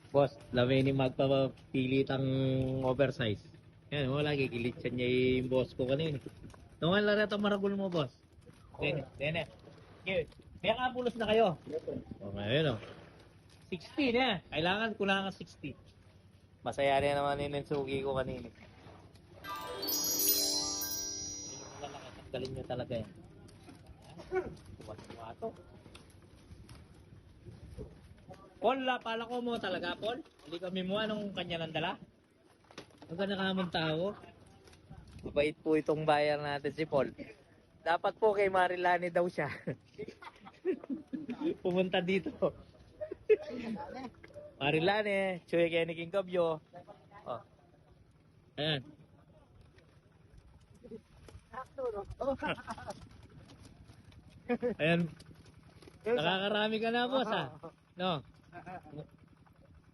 Boss, lamay ni magpapilit ang oversize. Yan, wala, gigilitsan niya yung boss ko kanina. Nungan lang na ito maragul mo, boss. Dene. Okay. May kapulos na kayo. O, ngayon, o. 60 na. Kailangan ko lang 60. Masaya rin naman yung sugi ko kanina. Galing nyo talaga yan. Tuwa to. Paul, pala ko mo talaga, Paul. Hindi kami mo anong kanya lang dala. Ang ganda ka naman tao. Mabait po itong bayan natin si Paul. Dapat po kay Marilani daw siya. Pumunta dito. Marilani, Chuy Kenny King Kabyo. Oh. Ayan. Ayan. Nakakarami ka na, boss, ha? No?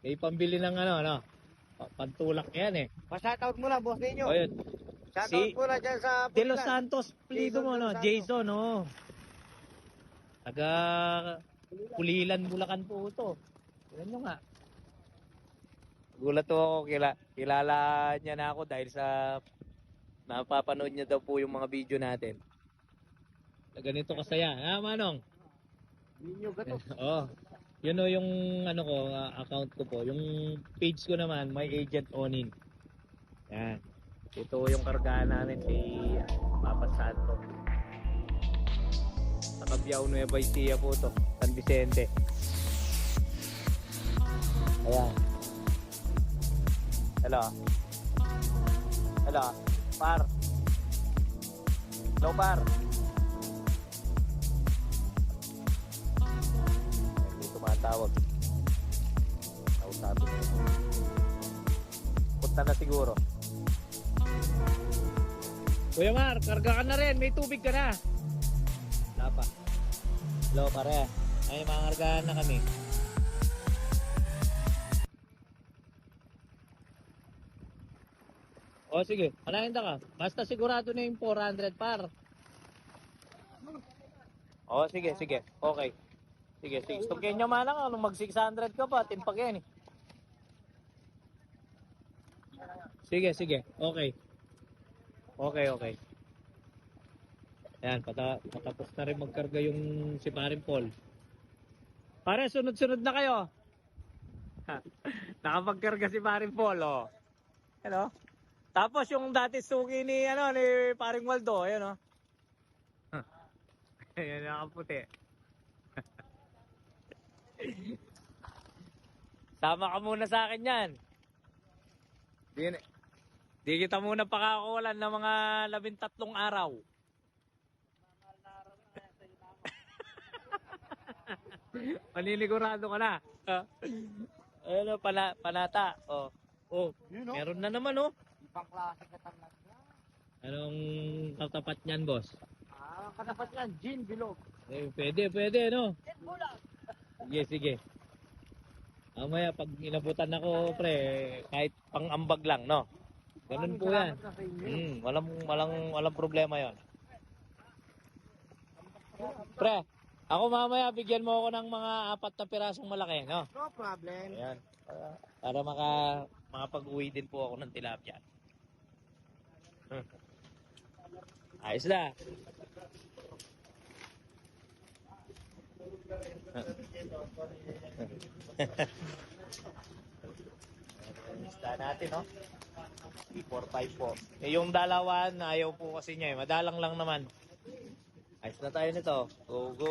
May pambili ng ano, no? Pantulak yan, eh. Pa-shoutout mo lang, boss ninyo. O, yun. Shoutout mo lang dyan sa De Los Pulilan. Santos, plido mo, no? Jason, no? Taga Pulilan, Bulacan po ito. Yan nyo nga. Gulat to ako, kilala niya na ako dahil sa napapanood niya daw po yung mga video natin. Na ganito kasaya. Ha, Manong? Ninyo gato. Oh. Yun o yung ano ko, account ko po. Yung page ko naman, My Agent Onin. Yan. Ito yung kargahan namin si Papa Santo. Sa Cabiao Nueva Ecija po to. San Vicente. Ayan. Hello. Hello. Par. Hello, par. Hindi tumatawag. Kausapin mo. Punta na siguro. Kuya Mar, karga ka na rin. May tubig ka na. Wala pa. Hello, pare. Ay, mangargahan na kami. O sige, panahinda ka. Basta sigurado na yung 400 par. O sige. Okay. Sige. Stukin nyo man lang. Nung mag 600 ka pa, timpak yan eh. Sige. Okay. Ayan, patapos na rin magkarga yung si Paring Paul. Pare, sunod-sunod na kayo. Nakapagkarga si Paring Paul, oh. Hello? Tapos yung dati suki ni Paring Waldo, ayan, oh. Ayan, nakaputi. Sama ka muna sa akin yan. Di kita muna pakakulan ng mga 13 araw. Paninigurado ka na. Ano, panata. Oh, meron na naman, oh. Ibang klase ka talaga. Anong katapat niyan, boss? Katapat yan, gin bilog. Eh, pwede, no? Gin bulag. Sige. Mamaya, pag inabutan ako, pre, kahit pang-ambag lang, no? Ganun po yan. Walang problema yon. Pre, ako mamaya, bigyan mo ako ng mga 4 na pirasong malaki, no? No problem. Ayan. Para makapag-uwi din po ako ng tilapia. Ayos na. Lista natin, no? 345 po. Eh, yung dalawan, ayaw po kasi niya eh. Madalang lang naman. Ayos na tayo nito. Go.